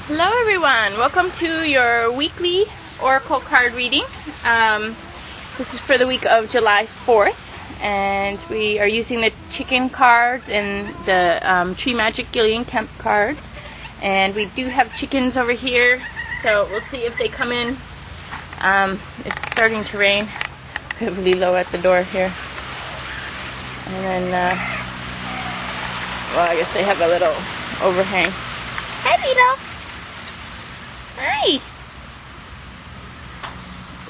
Hello everyone, welcome to your weekly Oracle card reading. This is for the week of July 4th, and we are using the chicken cards and the Tree Magic Gillian Kemp cards. And we do have chickens over here, so we'll see if they come in. It's starting to rain. We have Lilo at the door here. And then, well, I guess they have a little overhang. Hi, Lilo! Hi!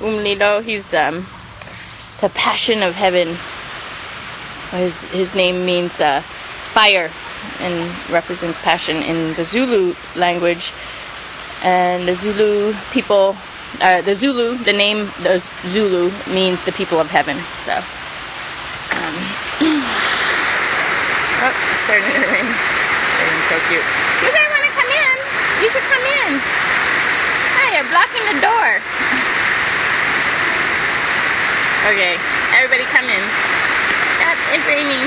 Lilo, he's the passion of heaven. His name means fire and represents passion in the Zulu language. And the Zulu people, the name the Zulu means the people of heaven. So, oh, it's starting to rain. It's so cute. You guys want to come in? You should come in. Hi, you're blocking the door. Okay, everybody come in. Stop, it's raining.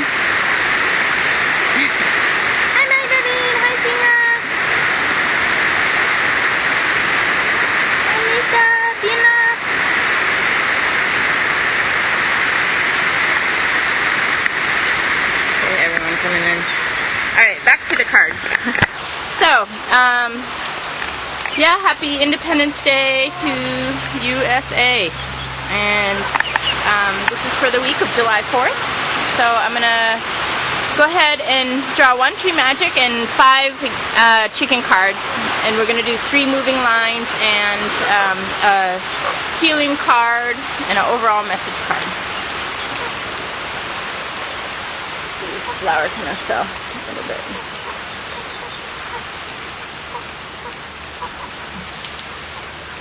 Hi, Magdalene. Hi, Sina. Hi, Lisa. Dina. Okay, everyone coming in. Alright, back to the cards. So, yeah, happy Independence Day to USA. And this is for the week of July 4th. So I'm going to go ahead and draw one Tree Magic and 5 chicken cards. And we're going to do 3 moving lines and a healing card and an overall message card. Let's see, this flower kind of fell a little bit.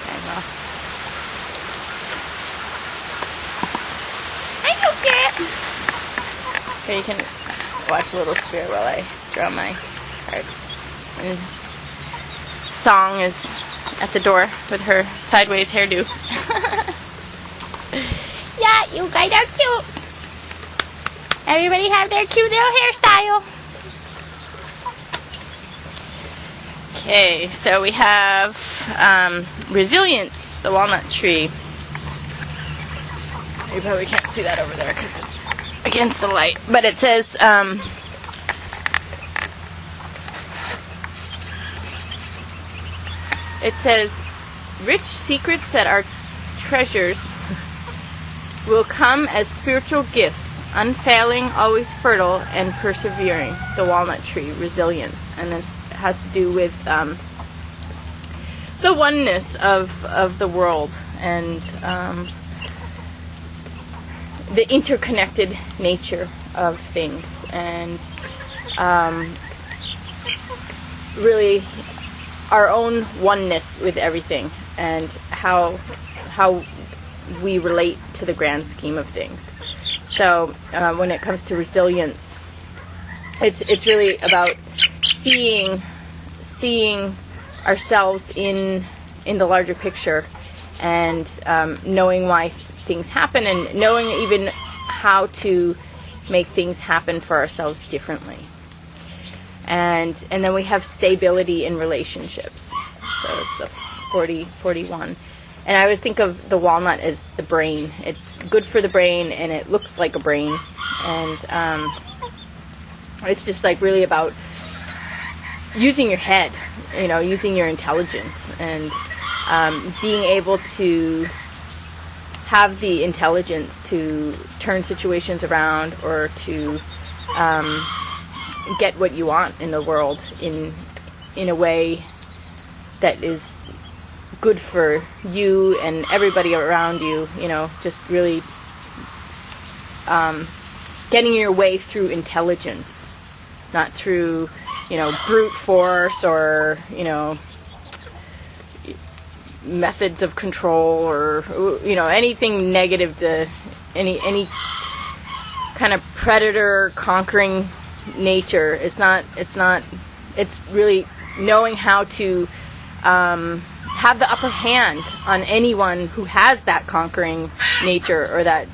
Okay, well. Here you can watch a little spirit while I draw my cards. And Song is at the door with her sideways hairdo. Yeah, you guys are cute. Everybody have their cute little hairstyle. Okay, so we have Resilience, the walnut tree. You probably can't see that over there because it's against the light. But it says, rich secrets that are treasures will come as spiritual gifts, unfailing, always fertile, and persevering. The walnut tree, resilience. And this has to do with the oneness of the world and the interconnected nature of things, and really our own oneness with everything, and how we relate to the grand scheme of things. So when it comes to resilience, it's really about seeing ourselves in the larger picture, and knowing why things happen, and knowing even how to make things happen for ourselves differently. And then we have stability in relationships. So it's the 41. And I always think of the walnut as the brain. It's good for the brain, and it looks like a brain. And it's just like really about using your head, using your intelligence, and being able to have the intelligence to turn situations around, or to get what you want in the world in a way that is good for you and everybody around you. Just really getting your way through intelligence, not through brute force, or methods of control, or anything negative, to any kind of predator conquering nature. It's really knowing how to have the upper hand on anyone who has that conquering nature, or that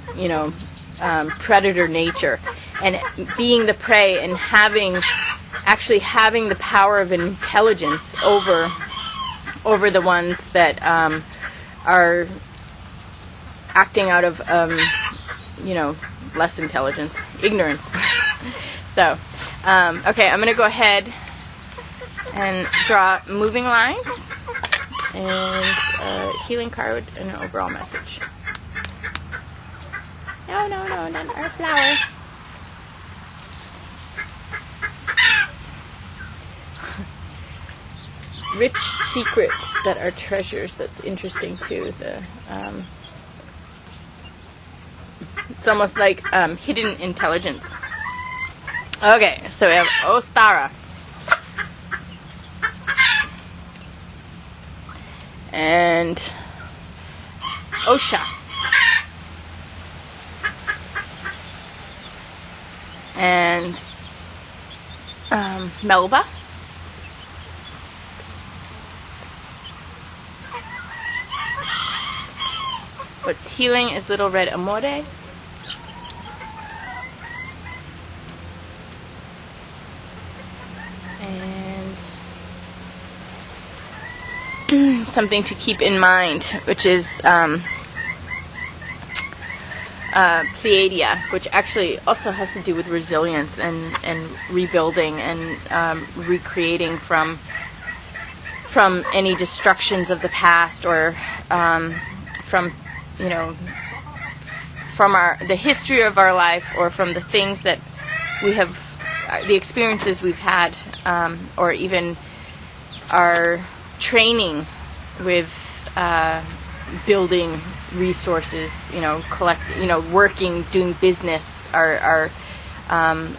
predator nature, and being the prey, and having the power of intelligence over over the ones that are acting out of, less intelligence, ignorance. So, okay, I'm going to go ahead and draw moving lines and a healing card and an overall message. No, not our flower. Rich secrets that are treasures. That's interesting too. It's almost like hidden intelligence. Okay, so we have Ostara. And Osha. And Melba. What's healing is Little Red Amore. And something to keep in mind, which is Pleiadia, which actually also has to do with resilience and rebuilding and recreating from any destructions of the past, or from the history of our life, or from the things that we have, the experiences we've had, or even our training with building resources, working, doing business, our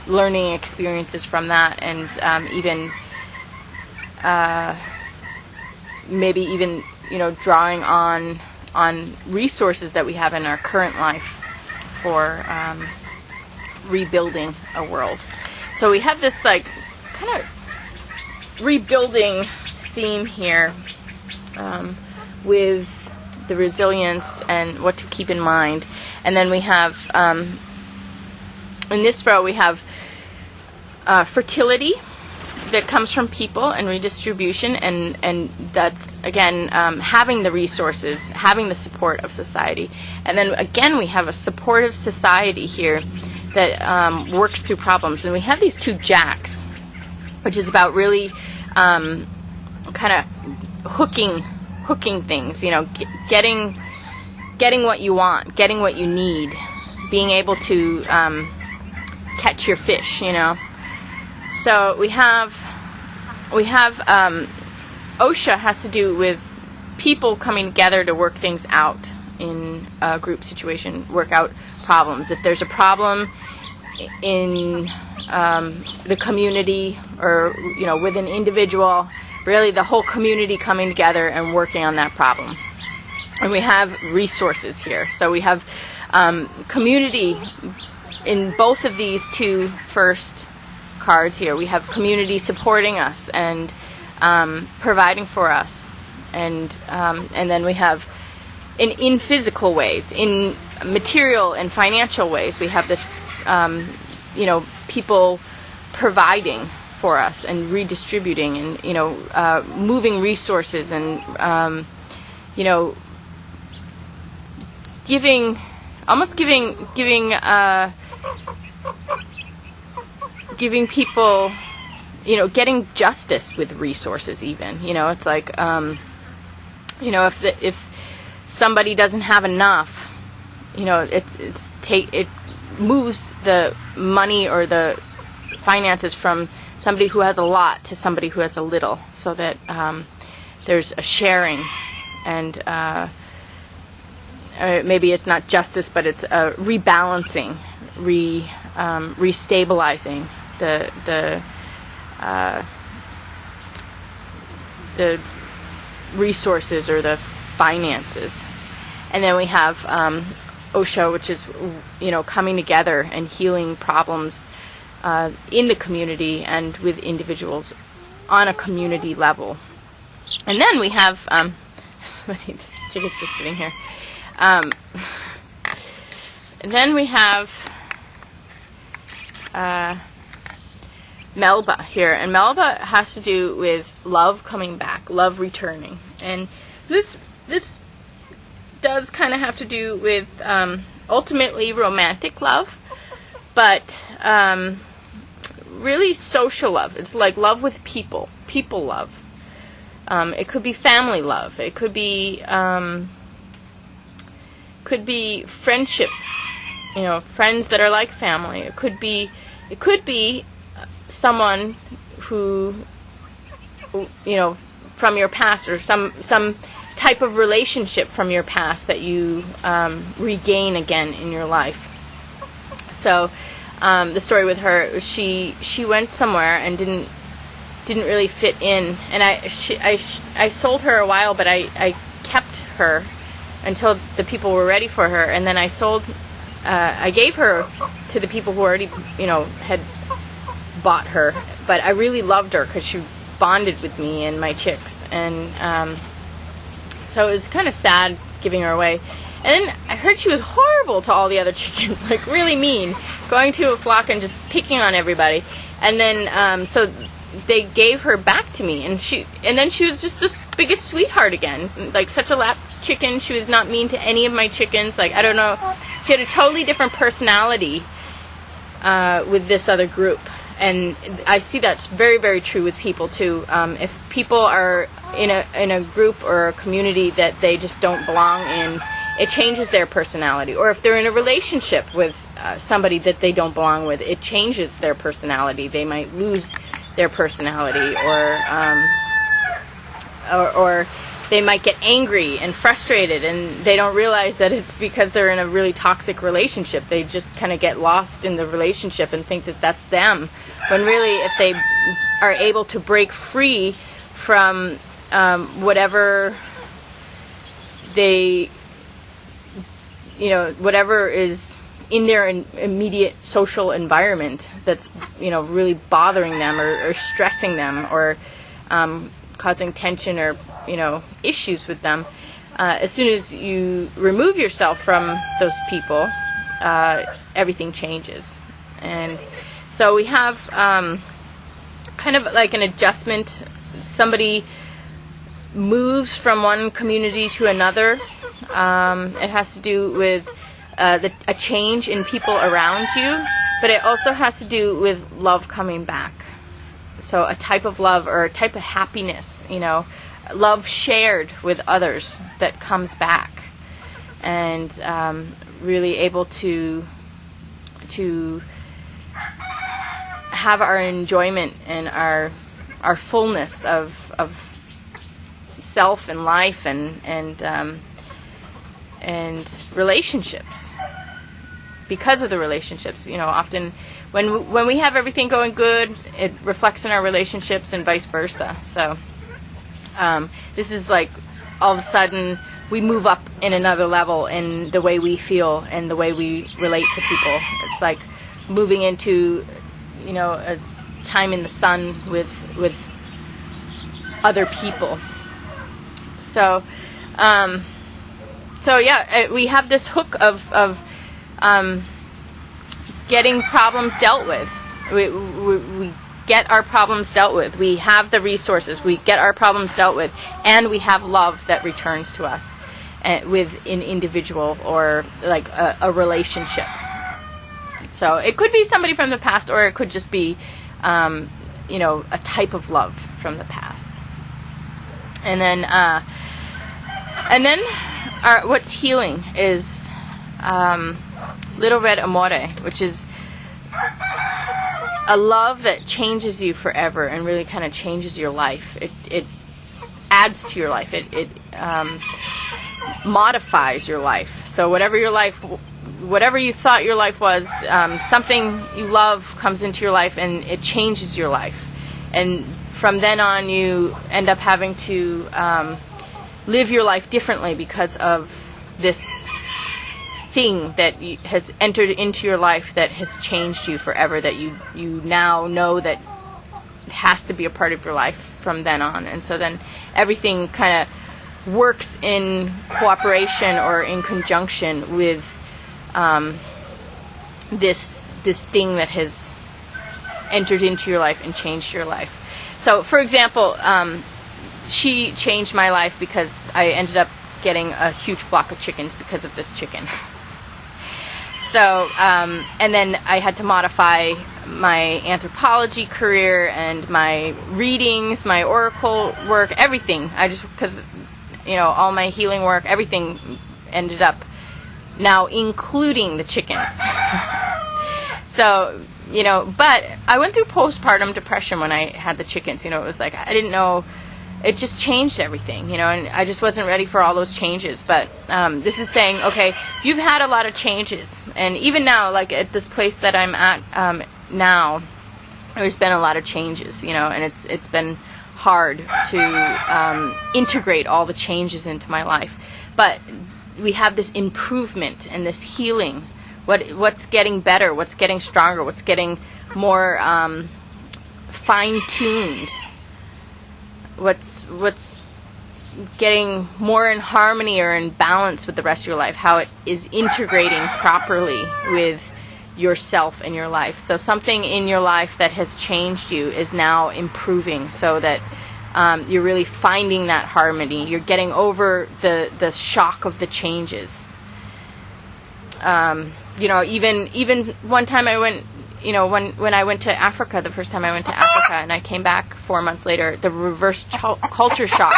learning experiences from that, and even maybe even drawing on resources that we have in our current life for rebuilding a world. So we have this kind of rebuilding theme here, with the resilience and what to keep in mind. And then we have, in this row, we have fertility that comes from people and redistribution, and that's, again, having the resources, having the support of society. And then, again, we have a supportive society here that works through problems. And we have these two jacks, which is about really kind of hooking things, getting what you want, getting what you need, being able to catch your fish, So we have OSHA has to do with people coming together to work things out in a group situation, work out problems. If there's a problem in the community, or with an individual, really the whole community coming together and working on that problem. And we have resources here. So we have community in both of these two first cards here. We have community supporting us and providing for us, and then we have in physical ways, in material and financial ways. We have this people providing for us and redistributing, and moving resources, and giving people, getting justice with resources. Even it's like if somebody doesn't have enough, it moves the money or the finances from somebody who has a lot to somebody who has a little, so that there's a sharing, and maybe it's not justice, but it's a rebalancing, restabilizing the resources or the finances. And then we have OSHA, which is coming together and healing problems in the community and with individuals on a community level. And then we have this chick is just sitting here. And then we have Melba here, and Melba has to do with love coming back, love returning, And this does kind of have to do with ultimately romantic love, but really social love. It's like love with people love. It could be family love. It could be friendship, friends that are like family. It could be someone who, from your past, or some type of relationship from your past that you regain again in your life. So the story with her, she went somewhere and didn't really fit in, and I sold her a while, but I kept her until the people were ready for her, and then I gave her to the people who already had bought her. But I really loved her because she bonded with me and my chicks, and so it was kind of sad giving her away. And then I heard she was horrible to all the other chickens, like really mean, going to a flock and just picking on everybody. And then so they gave her back to me, and then she was just the biggest sweetheart again, like such a lap chicken. She was not mean to any of my chickens. Like, I don't know, she had a totally different personality with this other group. And I see that's very, very true with people too. If people are in a group or a community that they just don't belong in, it changes their personality. Or if they're in a relationship with somebody that they don't belong with, it changes their personality. They might lose their personality, or they might get angry and frustrated, and they don't realize that it's because they're in a really toxic relationship. They just kind of get lost in the relationship and think that that's them, when really if they are able to break free from whatever they, whatever is in their immediate social environment that's really bothering them or stressing them, or causing tension or issues with them, as soon as you remove yourself from those people, everything changes. And so we have kind of like an adjustment. Somebody moves from one community to another. It has to do with a change in people around you, but it also has to do with love coming back. So a type of love, or a type of happiness, love shared with others that comes back, and really able to have our enjoyment and our fullness of self and life and relationships. Because of the relationships, often when we have everything going good, it reflects in our relationships and vice versa. So this is like all of a sudden we move up in another level in the way we feel and the way we relate to people. It's like moving into a time in the sun with other people. So we have this hook of getting problems dealt with. We get our problems dealt with. We have the resources. We get our problems dealt with, and we have love that returns to us with an individual or like a relationship. So it could be somebody from the past, or it could just be a type of love from the past. And then what's healing is Little Red Amore, which is a love that changes you forever and really kind of changes your life. It adds to your life. It modifies your life. So whatever you thought your life was, something you love comes into your life and it changes your life. And from then on, you end up having to live your life differently because of this thing that has entered into your life that has changed you forever, that you now know that has to be a part of your life from then on. And so then everything kind of works in cooperation or in conjunction with this thing that has entered into your life and changed your life. So, for example, she changed my life because I ended up getting a huge flock of chickens because of this chicken. So, and then I had to modify my anthropology career and my readings, my oracle work, everything. Because, all my healing work, everything ended up now including the chickens. So, but I went through postpartum depression when I had the chickens. It was like, I didn't know, it just changed everything, and I just wasn't ready for all those changes. But this is saying, okay, you've had a lot of changes. And even now, like at this place that I'm at now, there's been a lot of changes, and it's been hard to integrate all the changes into my life. But we have this improvement and this healing. What's getting better? What's getting stronger? What's getting more fine-tuned? What's getting more in harmony or in balance with the rest of your life? How it is integrating properly with yourself and your life. So something in your life that has changed you is now improving, so that you're really finding that harmony. You're getting over the shock of the changes. Even one time I went, when I went to Africa, the first time I went to Africa, and I came back 4 months later, the reverse culture shock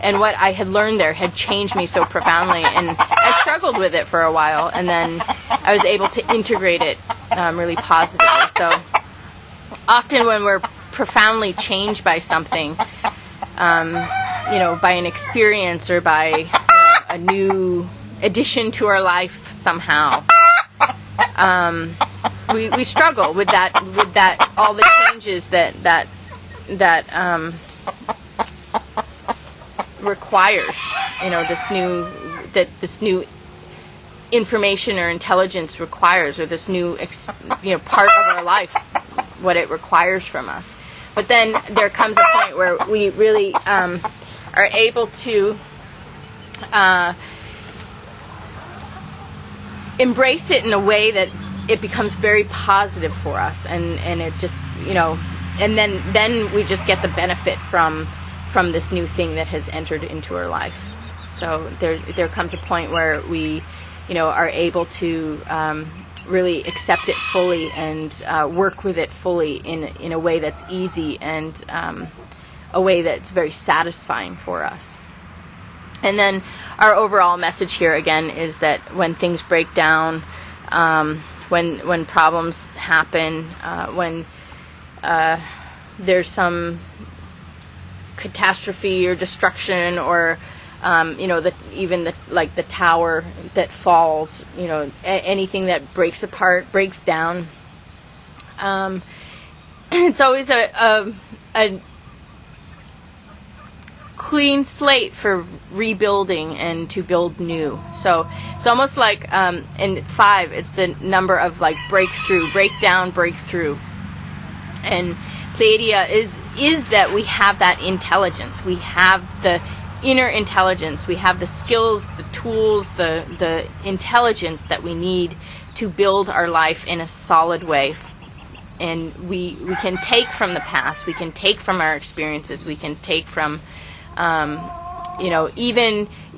and what I had learned there had changed me so profoundly, and I struggled with it for a while, and then I was able to integrate it really positively. So often when we're profoundly changed by something, by an experience or by a new addition to our life somehow, we struggle with that all the changes that requires this new information or intelligence requires, or this new part of our life, what it requires from us. But then there comes a point where we really are able to embrace it in a way that it becomes very positive for us, and it just and then we just get the benefit from this new thing that has entered into our life. So there comes a point where we are able to really accept it fully and work with it fully in a way that's easy and a way that's very satisfying for us. And then our overall message here again is that when things break down, when problems happen, when there's some catastrophe or destruction, or the tower that falls, anything that breaks apart, breaks down. It's always a clean slate for rebuilding and to build new. So it's almost like in 5, it's the number of like breakthrough, breakdown, breakthrough. And Pleiadia is that we have that intelligence. We have the inner intelligence. We have the skills, the tools, the intelligence that we need to build our life in a solid way. And we can take from the past. We can take from our experiences. We can take from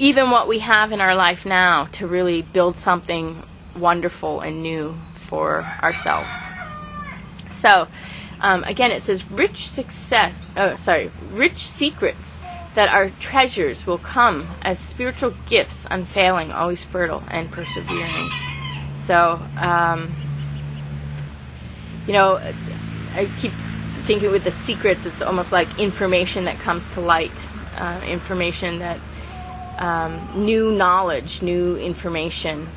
even what we have in our life now to really build something wonderful and new for ourselves. So again, it says rich secrets that our treasures will come as spiritual gifts, unfailing, always fertile, and persevering. So, I keep thinking with the secrets, it's almost like information that comes to light, information that, new knowledge, new information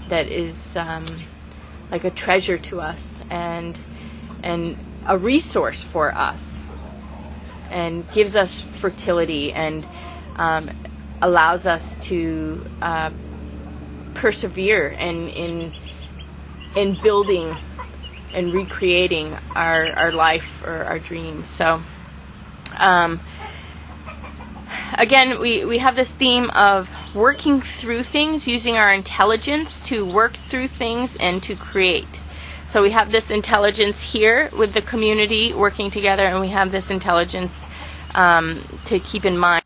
that is like a treasure to us and a resource for us, and gives us fertility and allows us to persevere in building and recreating our life or our dreams. So again, we have this theme of working through things, using our intelligence to work through things and to create. So we have this intelligence here with the community working together, and we have this intelligence to keep in mind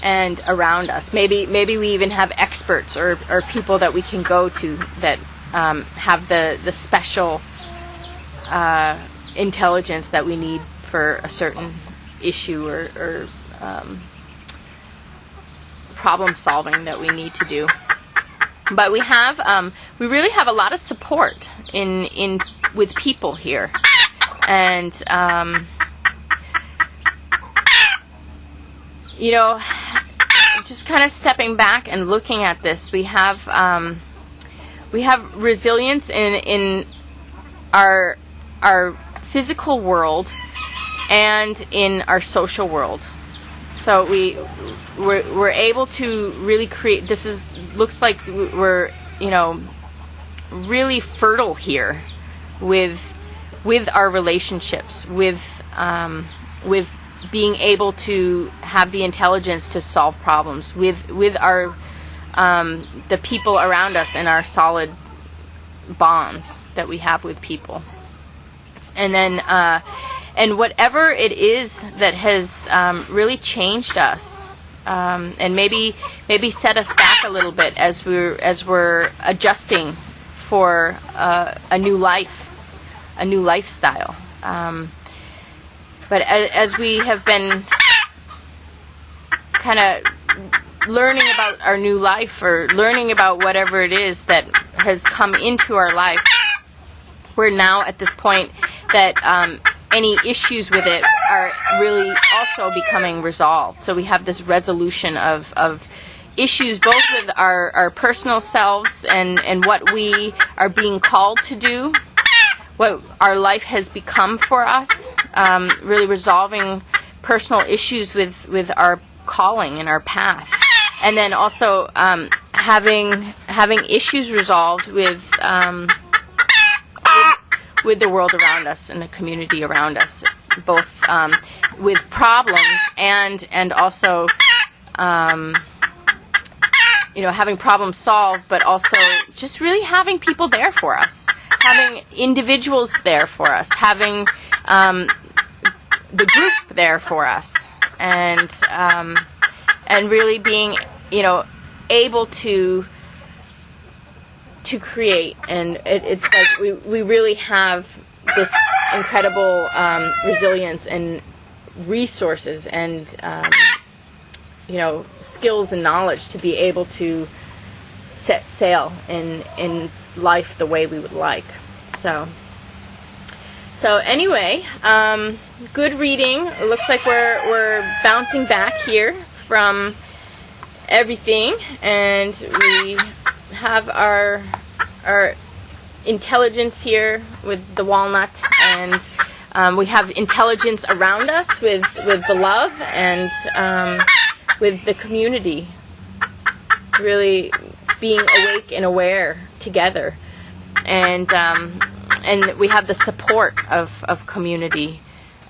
and around us. Maybe we even have experts or people that we can go to that have the special intelligence that we need for a certain issue or problem solving that we need to do. But we really have a lot of support in with people here, and just kind of stepping back and looking at this, we have resilience in our physical world and in our social world. So we're able to really create. Looks like we're really fertile here with our relationships, with being able to have the intelligence to solve problems, with our the people around us and our solid bonds that we have with people. And then and whatever it is that has really changed us, and maybe set us back a little bit as we're adjusting for a new lifestyle. But as we have been kind of learning about our new life, or learning about whatever it is that has come into our life, we're now at this point that any issues with it are really also becoming resolved. So we have this resolution of issues both with our personal selves and what we are being called to do, what our life has become for us, really resolving personal issues with our calling and our path. And then also having issues resolved with the world around us and the community around us, both with problems and also having problems solved, but also just really having people there for us, having individuals there for us, having the group there for us, and really being able to create. And it's like we really have this incredible resilience and resources and skills and knowledge to be able to set sail in life the way we would like. So anyway, good reading. It looks like we're bouncing back here from everything, and we have our intelligence here with the walnut, and we have intelligence around us with the love and with the community, really being awake and aware together, and we have the support of community,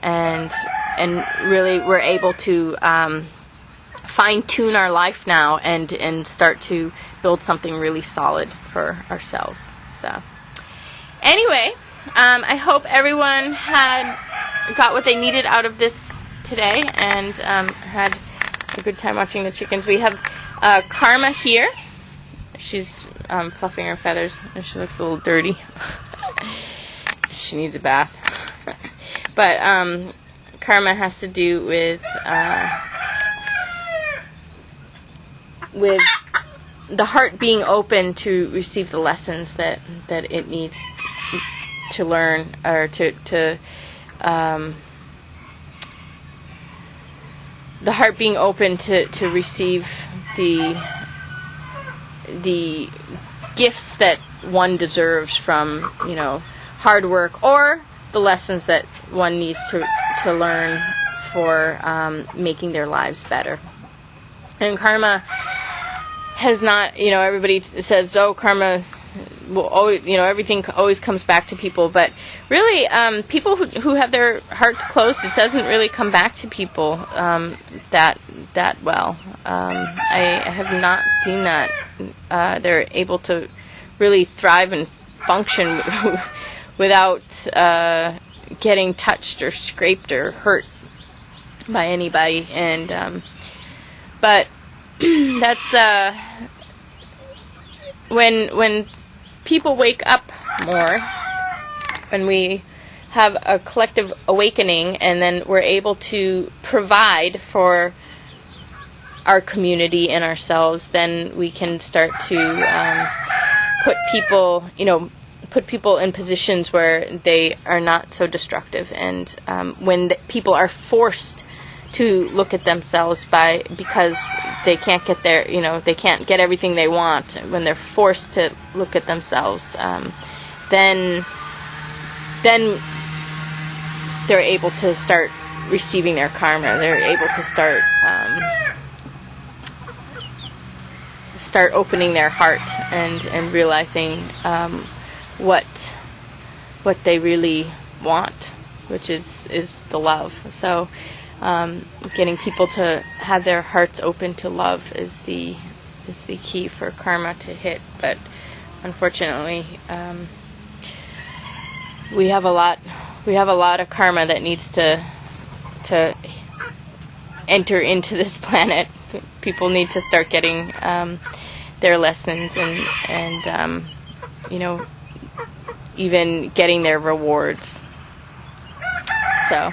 and really we're able to fine-tune our life now and start to build something really solid for ourselves. So anyway, I hope everyone got what they needed out of this today and had a good time watching the chickens. We have Karma here. She's fluffing her feathers, and she looks a little dirty. She needs a bath. But Karma has to do with the heart being open to receive the lessons that it needs to learn, or to the heart being open to receive the gifts that one deserves from hard work, or the lessons that one needs to learn for making their lives better. And Karma has not, everybody says, oh, Karma will always, everything always comes back to people, but really, people who have their hearts closed, it doesn't really come back to people that well. I have not seen that. They're able to really thrive and function without getting touched or scraped or hurt. by anybody. And but that's when people wake up more, when we have a collective awakening, and then we're able to provide for our community and ourselves, then we can start to put people in positions where they are not so destructive. And when people are forced to look at themselves because they can't get they can't get everything they want, when they're forced to look at themselves, then they're able to start receiving their karma. They're able to start opening their heart and realizing what they really want, which is the love. So getting people to have their hearts open to love is the key for karma to hit. But unfortunately, we have a lot of karma that needs to enter into this planet. People need to start getting their lessons and even getting their rewards. So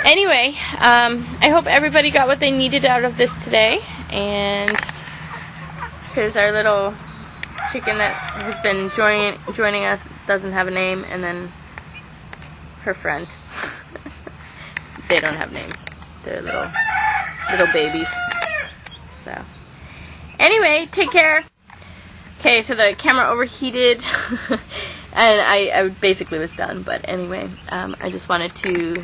anyway, I hope everybody got what they needed out of this today. And here's our little chicken that has been joining us. Doesn't have a name, and then her friend. They don't have names. They're little babies. So anyway, take care. Okay, so the camera overheated and I basically was done, but anyway, I just wanted to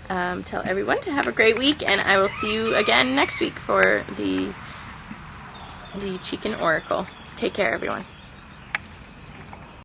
tell everyone to have a great week, and I will see you again next week for the Chicken Oracle. Take care, everyone.